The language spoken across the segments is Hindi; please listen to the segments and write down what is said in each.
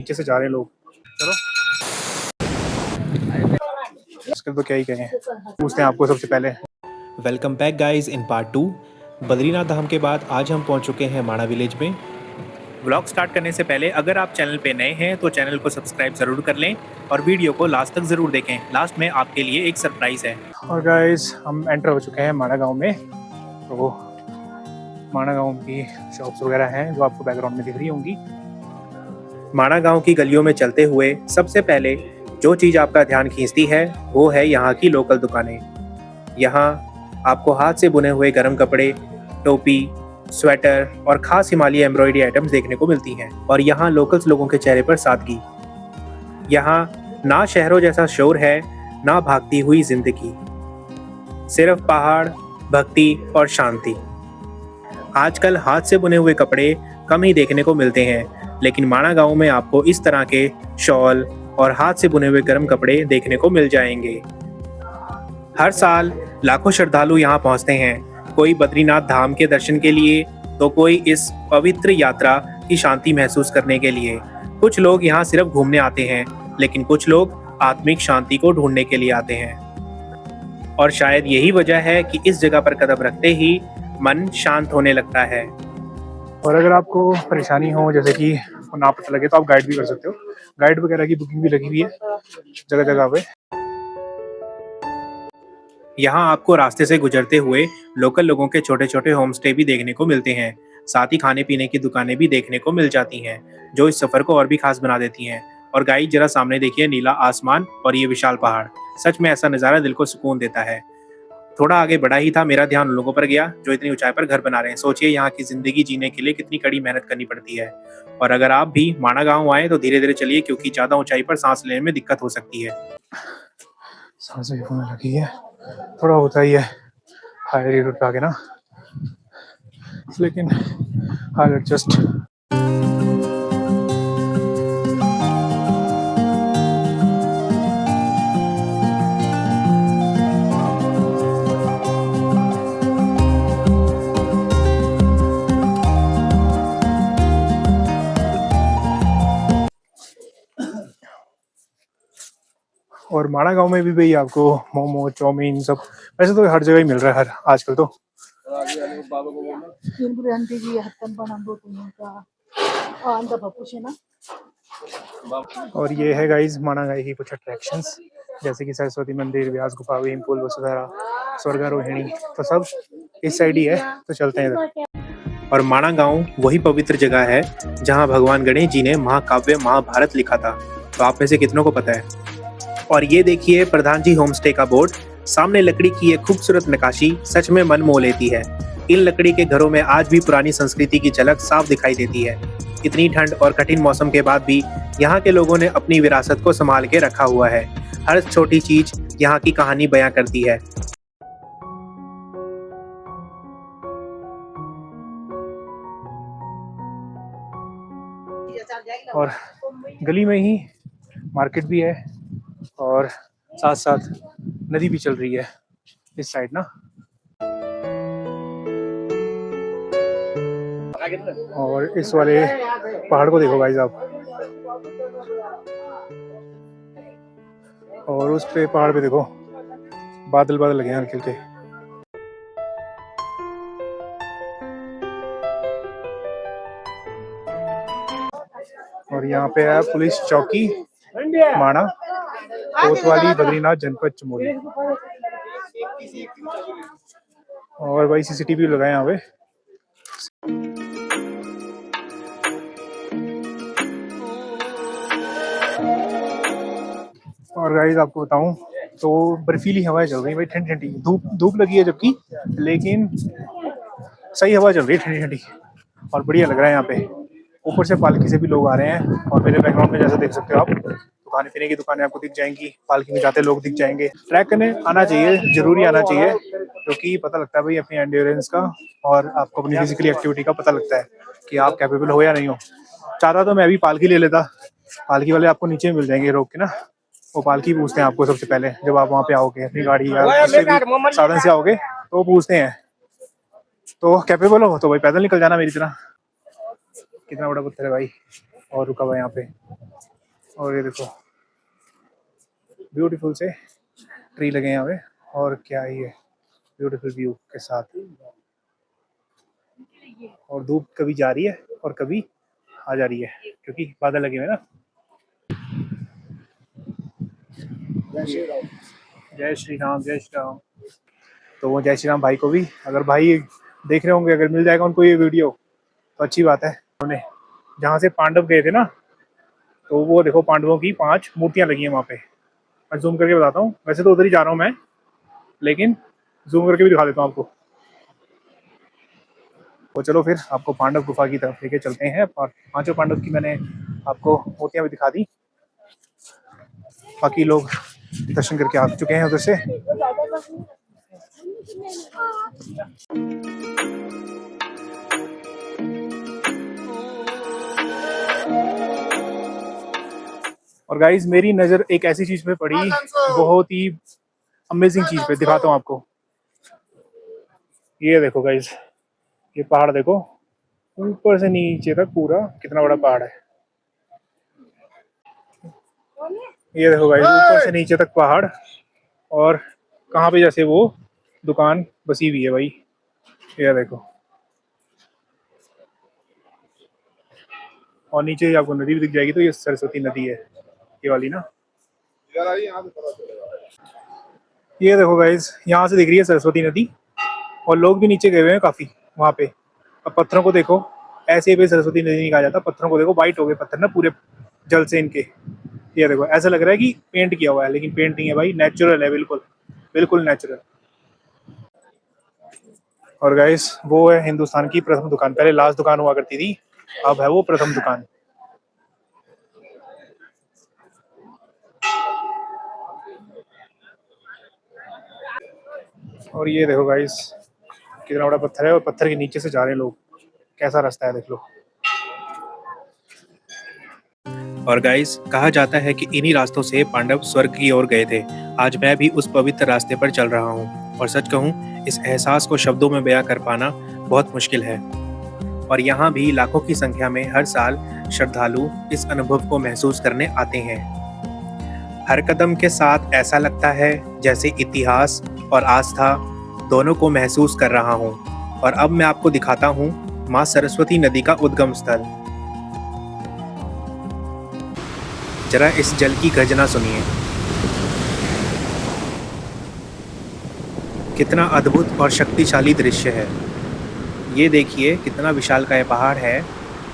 नीचे से जा रहे हैं लोग। चलो उसके तो क्या ही कहें, पूछते हैं आपको सबसे पहले। Welcome back guys in part 2। Badrinath Dham के बाद आज हम पहुंच चुके हैं माणा विलेज में। व्लॉग स्टार्ट करने से पहले अगर आप चैनल पे नए हैं तो चैनल को सब्सक्राइब ज़रूर कर लें और वीडियो को लास्ट तक ज़रूर देखें। लास्ट में आपके लिए एक सरप्राइज़ है। और गाइस हम एंटर हो चुके हैं माणा गांव में। तो माणा गांव की शॉप्स वगैरह हैं जो आपको बैकग्राउंड में दिख रही होंगी। माणा गांव की गलियों में चलते हुए सबसे पहले जो चीज़ आपका ध्यान खींचती है वो है यहाँ की लोकल दुकानें। यहाँ आपको हाथ से बुने हुए गर्म कपड़े, टोपी, स्वेटर और खास हिमालय एम्ब्रॉयडरी आइटम्स देखने को मिलती हैं। और यहाँ लोकल्स लोगों के चेहरे पर सादगी। यहाँ ना शहरों जैसा शोर है, ना भागती हुई जिंदगी, सिर्फ पहाड़, भक्ति और शांति। आजकल हाथ से बुने हुए कपड़े कम ही देखने को मिलते हैं, लेकिन माणा गांव में आपको इस तरह के शॉल और हाथ से बुने हुए गर्म कपड़े देखने को मिल जाएंगे। हर साल लाखों श्रद्धालु यहाँ पहुँचते हैं, कोई बद्रीनाथ धाम के दर्शन के लिए तो कोई इस पवित्र यात्रा की शांति महसूस करने के लिए। कुछ लोग यहाँ सिर्फ घूमने आते हैं, लेकिन कुछ लोग आत्मिक शांति को ढूंढने के लिए आते हैं। और शायद यही वजह है कि इस जगह पर कदम रखते ही मन शांत होने लगता है। और अगर आपको परेशानी हो, जैसे कि ना पता लगे, तो आप गाइड भी कर सकते हो। गाइड वगैरह की बुकिंग भी लगी हुई है जगह जगह पे। यहाँ आपको रास्ते से गुजरते हुए लोकल लोगों के छोटे छोटे होम स्टे भी देखने को मिलते हैं। साथ ही खाने पीने की दुकानें भी देखने को मिल जाती हैं, जो इस सफर को और भी खास बना देती हैं। और गाइस जरा सामने देखिए, नीला आसमान और ये विशाल पहाड़। सच में ऐसा नज़ारा दिल को सुकून देता है। थोड़ा आगे बढ़ा ही था, मेरा ध्यान उन लोगों पर गया जो इतनी ऊंचाई पर घर बना रहे हैं। सोचिए यहाँ की जिंदगी जीने के लिए कितनी कड़ी मेहनत करनी पड़ती है। और अगर आप भी माणा गांव आए तो धीरे धीरे चलिए, क्योंकि ज्यादा ऊंचाई पर सांस लेने में दिक्कत हो सकती है। सांसें भी फूलने लगी है, थोड़ा होता ही है हायर रूट पे आके ना, लेकिन आई एडजस्ट। और माणा गांव में भी भाई आपको मोमो, चाउमीन सब वैसे तो हर जगह ही मिल रहा है हर आजकल तो। और ये है गाइस माणा गांव की कुछ अट्रैक्शंस, जैसे कि सरस्वती मंदिर, व्यास गुफा, भीम पुल, वसुधारा, स्वर्गारोहिणी, तो सब इस साइड ही है। तो चलते हैं इधर। और माणा गांव वही पवित्र जगह है जहां भगवान गणेश जी ने महाकाव्य महाभारत लिखा था। तो आप में से कितनों को पता है? और ये देखिए प्रधान जी होम स्टे का बोर्ड, सामने लकड़ी की एक खूबसूरत नक्काशी सच में मन मोह लेती है। इन लकड़ी के घरों में आज भी पुरानी संस्कृति की झलक साफ दिखाई देती है। इतनी ठंड और कठिन मौसम के बाद भी यहाँ के लोगों ने अपनी विरासत को संभाल के रखा हुआ है। हर छोटी चीज यहाँ की कहानी बयां करती है। और गली में ही मार्केट भी है और साथ साथ नदी भी चल रही है इस साइड ना। और इस वाले पहाड़ को देखो भाई साहब, और उस पे पहाड़ पे देखो बादल बादल लगे हैं हल्के हल्के। और यहाँ पे है पुलिस चौकी माणा, कोतवाली, बद्रीनाथ, जनपद चमोली। और भाई सीसीटीवी लगाए यहाँ पे। और गाइस आपको बताऊं तो बर्फीली हवाएं चल रही है भाई, ठंडी ठंडी। धूप लगी है जबकि, लेकिन सही हवा चल रही है, ठंडी ठंडी और बढ़िया लग रहा है यहाँ पे। ऊपर से पालकी से भी लोग आ रहे हैं और मेरे बैकग्राउंड में जैसा देख सकते हो आप, तो खाने पीने की दुकानें आपको दिख जाएंगी, पालकी में जाते लोग दिख जाएंगे। ट्रैक करने आना चाहिए, जरूरी आना चाहिए, क्योंकि पता लगता है भाई अपनी एंड्योरेंस का और आपको अपनी फिजिकली एक्टिविटी का पता लगता है कि आप कैपेबल हो या नहीं हो। चाहता तो मैं अभी पालकी ले लेता, पालकी वाले आपको नीचे मिल जाएंगे रोक के ना। वो पालकी पूछते हैं आपको सबसे पहले, जब आप वहाँ पे आओगे अपनी गाड़ी या किसी भी साधन से आओगे तो पूछते हैं तो कैपेबल हो तो भाई पैदल निकल जाना मेरी तरह। कितना बड़ा पत्थर है भाई। और रुका हुआ है यहाँ पे। और ये देखो ब्यूटीफुल से ट्री लगे हैं यहाँ पे, और क्या ही है, ब्यूटीफुल व्यू के साथ। और धूप कभी जा रही है और कभी आ जा रही है क्योंकि बादल लगे हुए हैं ना। जय श्री राम, जय श्री राम। तो वो जय श्री राम भाई को भी, अगर भाई देख रहे होंगे, अगर मिल जाएगा उनको ये वीडियो तो अच्छी बात है। उन्होंने जहाँ से पांडव गए थे ना, तो वो देखो पांडवों की 5 मूर्तियाँ लगी हैं वहाँ पे। मैं जूम करके बताता हूँ, वैसे तो उधर ही जा रहा हूँ मैं, लेकिन जूम करके भी दिखा देता हूँ आपको। तो चलो फिर आपको पांडव गुफा की तरफ लेके चलते हैं। और 5 पांडव की मैंने आपको मूर्तियाँ भी दिखा दी, बाकी लोग दर्शन करके आ चुके हैं उधर से। और गाइज मेरी नज़र एक ऐसी चीज पे पड़ी, बहुत ही अमेजिंग चीज पे, दिखाता हूँ आपको। ये देखो गाइज, ये पहाड़ देखो, ऊपर से नीचे तक पूरा कितना बड़ा पहाड़ है। ये देखो गाइज, ऊपर से नीचे तक पहाड़, और कहाँ पे जैसे वो दुकान बसी हुई है भाई। ये देखो, और नीचे आपको नदी भी दिख जाएगी। तो ये सरस्वती नदी है, ये वाली ना। ये देखो गाइज, यहाँ से दिख रही है सरस्वती नदी, और लोग भी नीचे गए हुए हैं काफी वहाँ पे। अब पत्थरों को देखो, ऐसे भी सरस्वती नदी नहीं कहा जाता, पत्थरों को देखो, वाइट हो गए पत्थर ना पूरे जल से इनके। ये देखो, ऐसा लग रहा है कि पेंट किया हुआ है, लेकिन पेंट नहीं है भाई, नेचुरल है, बिल्कुल बिल्कुल नेचुरल। और गाइस वो है हिंदुस्तान की प्रथम दुकान, पहले लास्ट दुकान हुआ करती थी, अब है वो प्रथम दुकान। और ये देखो गाइस, कितना बड़ा पत्थर है, और पत्थर के नीचे से जा रहे हैं लोग, कैसा रास्ता है देख लो। और गाइस कहा जाता है कि इन्हीं रास्तों से पांडव स्वर्ग की ओर गए थे। आज मैं भी उस पवित्र रास्ते पर चल रहा हूँ, और सच कहूँ इस एहसास को शब्दों में बयां कर पाना बहुत मुश्किल है। और यहाँ भी लाखों की संख्या में हर साल श्रद्धालु इस अनुभव को महसूस करने आते हैं। हर कदम के साथ ऐसा लगता है जैसे इतिहास और आस्था दोनों को महसूस कर रहा हूँ। और अब मैं आपको दिखाता हूँ माँ सरस्वती नदी का उद्गम स्थल। जरा इस जल की गर्जना सुनिए, कितना अद्भुत और शक्तिशाली दृश्य है। ये देखिए कितना विशालकाय पहाड़ है।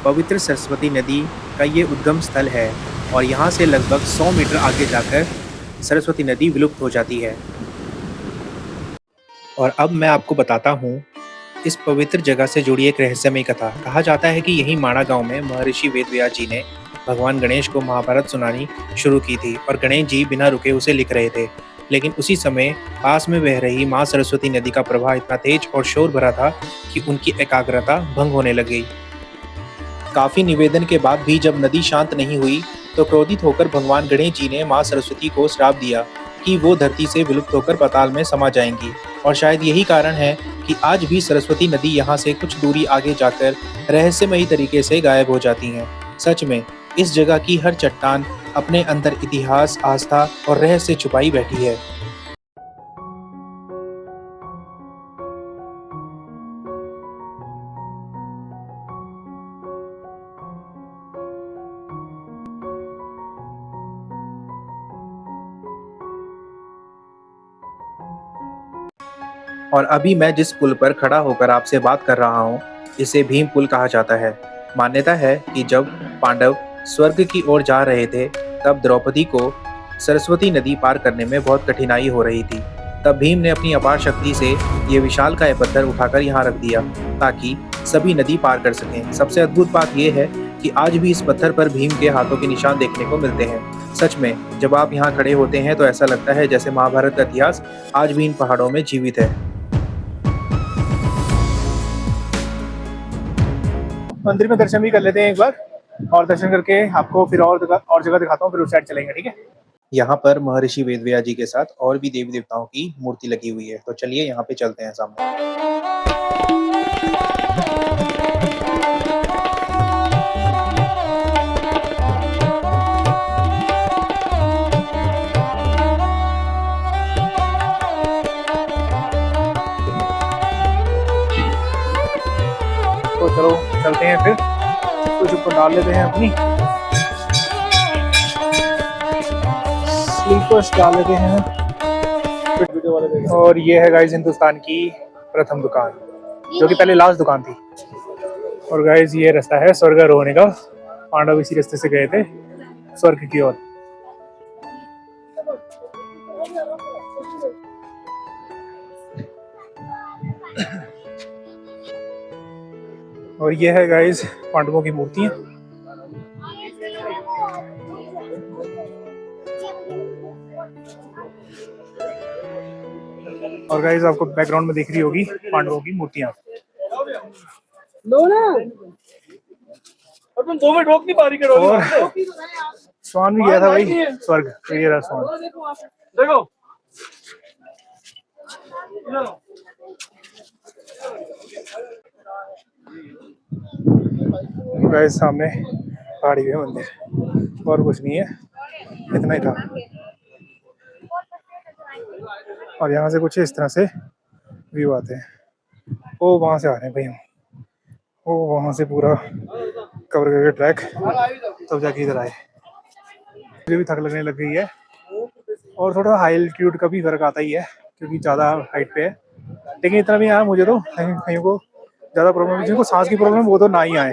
पवित्र सरस्वती नदी का ये उद्गम स्थल है, और यहाँ से लगभग 100 मीटर आगे जाकर सरस्वती नदी विलुप्त हो जाती है। और अब मैं आपको बताता हूँ इस पवित्र जगह से जुड़ी एक रहस्यमय कथा। कहा जाता है कि यही माणा गांव में महर्षि वेदव्यास जी ने भगवान गणेश को महाभारत सुनानी शुरू की थी, और गणेश जी बिना रुके उसे लिख रहे थे। लेकिन उसी समय पास में बह रही माँ सरस्वती नदी का प्रवाह इतना तेज और शोर भरा था कि उनकी एकाग्रता भंग होने लग गई। काफी निवेदन के बाद भी जब नदी शांत नहीं हुई, तो क्रोधित होकर भगवान गणेश जी ने माँ सरस्वती को श्राप दिया कि वो धरती से विलुप्त होकर पाताल में समा जाएंगी। और शायद यही कारण है कि आज भी सरस्वती नदी यहाँ से कुछ दूरी आगे जाकर रहस्यमयी तरीके से गायब हो जाती हैं। सच में इस जगह की हर चट्टान अपने अंदर इतिहास, आस्था और रहस्य छुपाई बैठी है। और अभी मैं जिस पुल पर खड़ा होकर आपसे बात कर रहा हूँ, इसे भीम पुल कहा जाता है। मान्यता है कि जब पांडव स्वर्ग की ओर जा रहे थे, तब द्रौपदी को सरस्वती नदी पार करने में बहुत कठिनाई हो रही थी। तब भीम ने अपनी अपार शक्ति से ये विशालकाय पत्थर उठाकर यहाँ रख दिया, ताकि सभी नदी पार कर सकें। सबसे अद्भुत बात यह है कि आज भी इस पत्थर पर भीम के हाथों के निशान देखने को मिलते हैं। सच में जब आप यहाँ खड़े होते हैं तो ऐसा लगता है जैसे महाभारत का इतिहास आज भी इन पहाड़ों में जीवित है। मंदिर में दर्शन भी कर लेते हैं एक बार, और दर्शन करके आपको फिर और जगह दिखाता हूँ, फिर उस साइड चलेंगे, ठीक है। यहाँ पर महर्षि वेदव्यास जी के साथ और भी देवी देवताओं की मूर्ति लगी हुई है, तो चलिए यहाँ पे चलते हैं सामने। तो डाल लेते हैं अपनी स्लीपर्स डाल लेते हैं। और ये है गाइस हिंदुस्तान की प्रथम दुकान, जो कि पहले लास्ट दुकान थी। और गाइस ये रास्ता है स्वर्गारोहण का। पांडव इसी रास्ते से गए थे स्वर्ग की ओर। और ये है गाइस पांडवों की मूर्तियां। और गाइस आपको बैकग्राउंड में दिख रही होगी पांडवों की मूर्तियां। और तुम 2 मिनट रोक नहीं पा रही करो। और स्वान भी गया था भाई स्वर्ग, तो ये रहा स्वान। देखो गाइस सामने पहाड़ी है मंदिर, और कुछ नहीं है, इतना ही था। और यहाँ से कुछ इस तरह से व्यू आते हैं। वो वहाँ से आ रहे हैं भाई हम, वो वहाँ से पूरा कवर करके ट्रैक तब जाके इधर आए। मुझे भी थक लगने लग गई है, और थोड़ा हाई एल्टीट्यूड का भी फर्क आता ही है क्योंकि ज़्यादा हाइट पे है। लेकिन इतना भी आया मुझे तो कहीं को ज़्यादा प्रॉब्लम, जिनको सांस की प्रॉब्लम वो तो ना ही आए,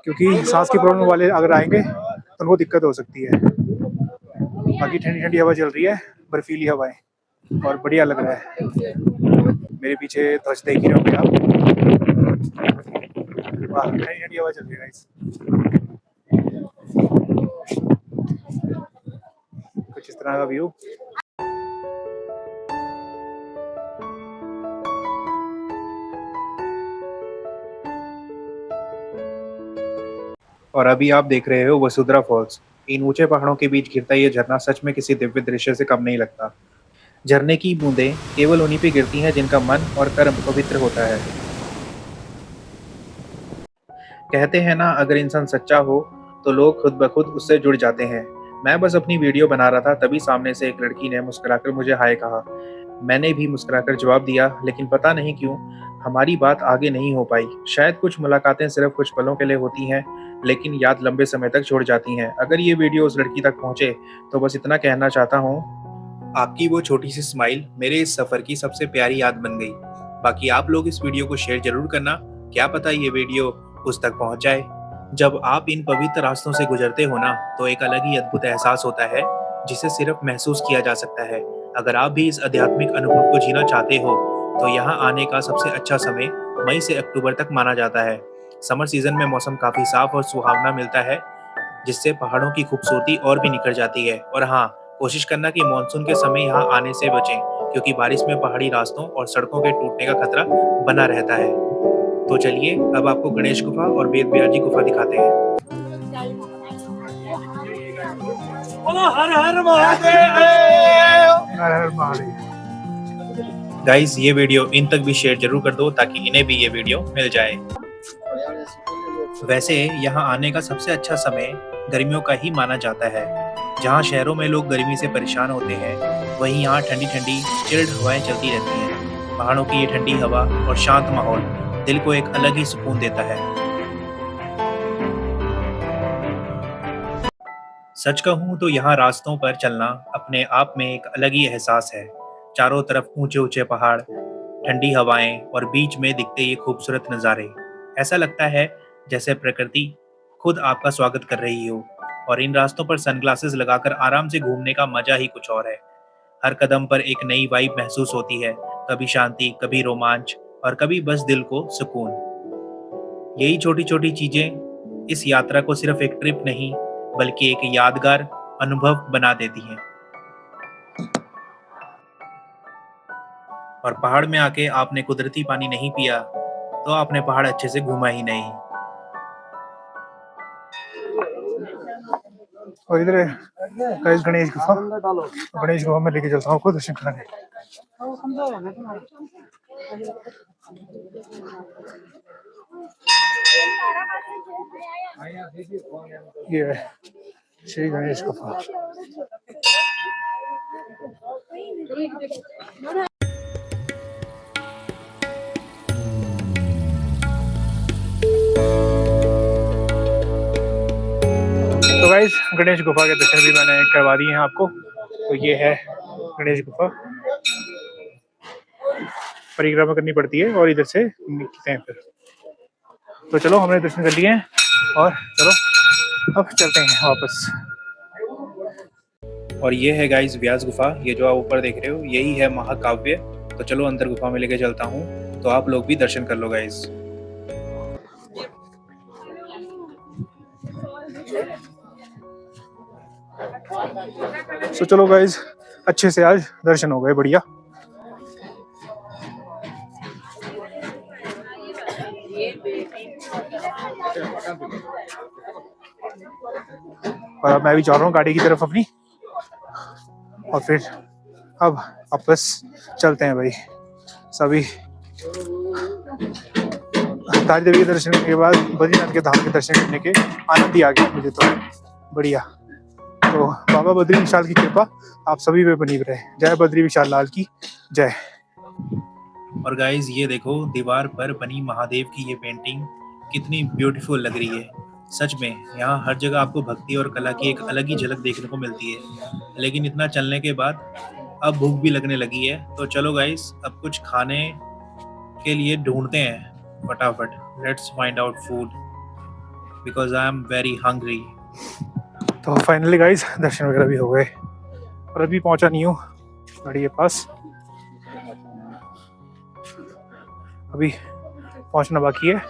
क्योंकि सांस की प्रॉब्लम वाले अगर आएंगे तो उनको दिक्कत हो सकती है। बाकी ठंडी ठंडी हवा चल रही है, बर्फीली हवाएं, और बढ़िया लग रहा है। मेरे पीछे ध्वज देख ही रहे होंगे आप। वाह, ठंडी ठंडी हवा चल रही है गाइस। कुछ इस तरह का व्यू। और अभी आप देख रहे हो वसुंधरा फॉल्स। इन ऊंचे पहाड़ों के बीच गिरता ये झरना सच में किसी दिव्य दृश्य से कम नहीं लगता। झरने की बूंदें केवल उन्हीं पे गिरती हैं जिनका मन और कर्म पवित्र होता है। कहते हैं ना, अगर इंसान सच्चा हो तो लोग खुद ब खुद उससे जुड़ जाते हैं। मैं बस अपनी वीडियो बना रहा था, तभी सामने से एक लड़की ने मुस्कुराकर मुझे हाय कहा। मैंने भी मुस्कुराकर जवाब दिया, लेकिन पता नहीं क्यों हमारी बात आगे नहीं हो पाई। शायद कुछ मुलाकातें सिर्फ कुछ पलों के लिए होती हैं, लेकिन याद लंबे समय तक छोड़ जाती हैं। अगर ये वीडियो उस लड़की तक पहुंचे तो बस इतना कहना चाहता हूँ, आपकी वो छोटी सी स्माइल मेरे इस सफर की सबसे प्यारी याद बन गई। बाकी आप लोग इस वीडियो को शेयर जरूर करना, क्या पता ये वीडियो उस तक पहुंच जाए। जब आप इन पवित्र रास्तों से गुजरते हो ना, तो एक अलग ही अद्भुत एहसास होता है जिसे सिर्फ महसूस किया जा सकता है। अगर आप भी इस आध्यात्मिक अनुभव को जीना चाहते हो तो यहाँ आने का सबसे अच्छा समय मई से अक्टूबर तक माना जाता है। समर सीजन में मौसम काफी साफ और सुहावना मिलता है, जिससे पहाड़ों की खूबसूरती और भी निखर जाती है। और हाँ, कोशिश करना कि मानसून के समय यहाँ आने से बचें, क्योंकि बारिश में पहाड़ी रास्तों और सड़कों के टूटने का खतरा बना रहता है। तो चलिए अब आपको गणेश गुफा और वेदव्यास जी गुफा दिखाते हैं। हर हर महादेव। हर हर महादेव। गाइस, ये वीडियो इन तक भी शेयर जरूर कर दो ताकि इन्हें भी ये वीडियो मिल जाए। वैसे यहाँ आने का सबसे अच्छा समय गर्मियों का ही माना जाता है। जहाँ शहरों में लोग गर्मी से परेशान होते हैं, वहीं यहाँ ठंडी ठंडी चिल्ड हवाएं चलती रहती हैं। पहाड़ों की ये ठंडी हवा और शांत माहौल दिल को एक अलग ही सुकून देता है। सच कहूँ तो यहाँ रास्तों पर चलना अपने आप में एक अलग ही एहसास है। चारों तरफ ऊंचे ऊंचे पहाड़, ठंडी हवाएं और बीच में दिखते ये खूबसूरत नज़ारे। ऐसा लगता है जैसे प्रकृति खुद आपका स्वागत कर रही हो। और इन रास्तों पर सनग्लासेस लगाकर आराम से घूमने का मजा ही कुछ और है। हर कदम पर एक नई वाइब महसूस होती है, कभी शांति, कभी रोमांच और कभी बस दिल को सुकून। यही छोटी छोटी चीजें इस यात्रा को सिर्फ एक ट्रिप नहीं बल्कि एक यादगार अनुभव बना देती हैं। और पहाड़ में आके आपने कुदरती पानी नहीं पिया तो आपने पहाड़ अच्छे से घूमा ही नहीं। और इधर गाइस गणेश गुफा। गणेश गुफा में लेके चलता हूँ आपको दर्शन कराने। ये है श्री गणेश गुफा। गाइस गणेश गुफा के दर्शन भी मैंने करवा दिए हैं आपको। तो ये है गणेश गुफा, परिक्रमा करनी पड़ती है और इधर से निकलते हैं फिर। तो चलो हमने दर्शन कर लिए हैं और चलो अब चलते हैं वापस। और ये है गाइस व्यास गुफा, ये जो आप ऊपर देख रहे हो यही है महाकाव्य। तो चलो अंदर गुफा में लेके चलता हूँ, तो आप लोग भी दर्शन कर लो गाइस। तो चलो गाइस अच्छे से आज दर्शन हो गए, बढ़िया। और अब मैं भी जा रहा हूँ गाड़ी की तरफ अपनी, और फिर अब वापस चलते हैं भाई सभी। तारी देवी के दर्शन के बाद बद्रीनाथ के धाम के दर्शन करने के आनंद ही आ गया मुझे तो, बढ़िया। तो बाबा बद्री विशाल की कृपा आप सभी पे बनी रहे। जय बद्री विशाल लाल की जय। और गाइस ये देखो दीवार पर बनी महादेव की ये पेंटिंग कितनी ब्यूटीफुल लग रही है। सच में यहाँ हर जगह आपको भक्ति और कला की एक अलग ही झलक देखने को मिलती है। लेकिन इतना चलने के बाद अब भूख भी लगने लगी है, तो चलो गाइस अब कुछ खाने के लिए ढूंढते हैं फटाफट। Let's find out food because I am very hungry. तो फाइनली गाइस दर्शन वगैरह भी हो गए और अभी पहुंचा नहीं हूँ गाड़ी के पास, अभी पहुंचना बाकी है।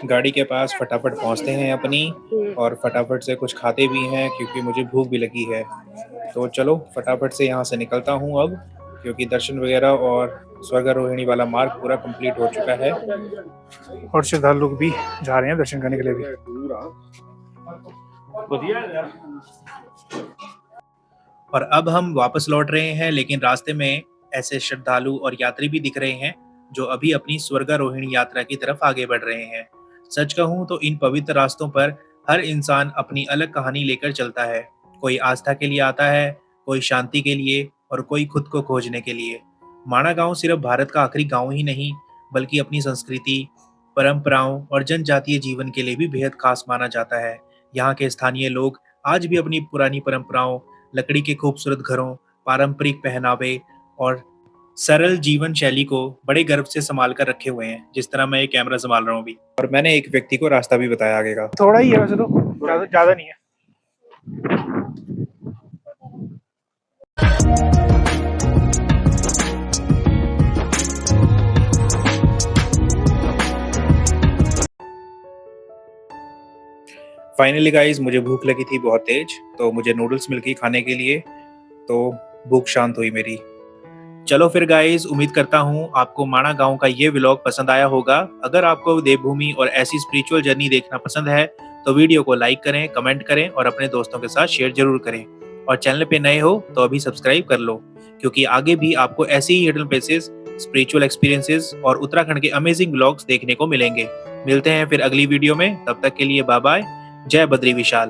गाड़ी के पास फटाफट पहुंचते हैं अपनी, और फटाफट से कुछ खाते भी हैं क्योंकि मुझे भूख भी लगी है। तो चलो फटाफट से यहाँ से निकलता हूँ अब, क्योंकि दर्शन वगैरह और स्वर्गारोहिणी वाला मार्ग पूरा कंप्लीट हो चुका है। और श्रद्धालु लोग भी जा रहे हैं दर्शन करने के लिए भी। और अब हम वापस लौट रहे हैं, लेकिन रास्ते में ऐसे श्रद्धालु और यात्री भी दिख रहे हैं जो अभी अपनी स्वर्गारोहिणी यात्रा की तरफ आगे बढ़ रहे हैं। सच कहूँ तो इन पवित्र रास्तों पर हर इंसान अपनी अलग कहानी लेकर चलता है। कोई आस्था के लिए आता है, कोई शांति के लिए, और कोई खुद को खोजने के लिए। माणा गांव सिर्फ भारत का आखिरी गांव ही नहीं, बल्कि अपनी संस्कृति, परंपराओं और जनजातीय जीवन के लिए भी बेहद खास माना जाता है। यहाँ के स्थानीय लोग आज भी अपनी पुरानी परंपराओं, लकड़ी के खूबसूरत घरों, पारंपरिक पहनावे और सरल जीवन शैली को बड़े गर्व से संभाल कर रखे हुए हैं, जिस तरह मैं ये कैमरा संभाल रहा हूँ अभी। और मैंने एक व्यक्ति को रास्ता भी बताया आगे का। थोड़ा ही है वैसे तो, ज्यादा नहीं है। फाइनली गाइस मुझे भूख लगी थी बहुत तेज, तो मुझे नूडल्स मिल गई खाने के लिए, तो भूख शांत हुई मेरी। चलो फिर गाइस, उम्मीद करता हूँ आपको माणा गांव का ये व्लॉग पसंद आया होगा। अगर आपको देवभूमि और ऐसी स्पिरिचुअल जर्नी देखना पसंद है तो वीडियो को लाइक करें, कमेंट करें और अपने दोस्तों के साथ शेयर जरूर करें। और चैनल पे नए हो तो अभी सब्सक्राइब कर लो, क्योंकि आगे भी आपको ऐसी ही हिडन प्लेसेस, स्पिरिचुअल एक्सपीरियंसेस और उत्तराखंड के अमेजिंग व्लॉग्स देखने को मिलेंगे। मिलते हैं फिर अगली वीडियो में, तब तक के लिए बाय बाय। जय बद्री विशाल।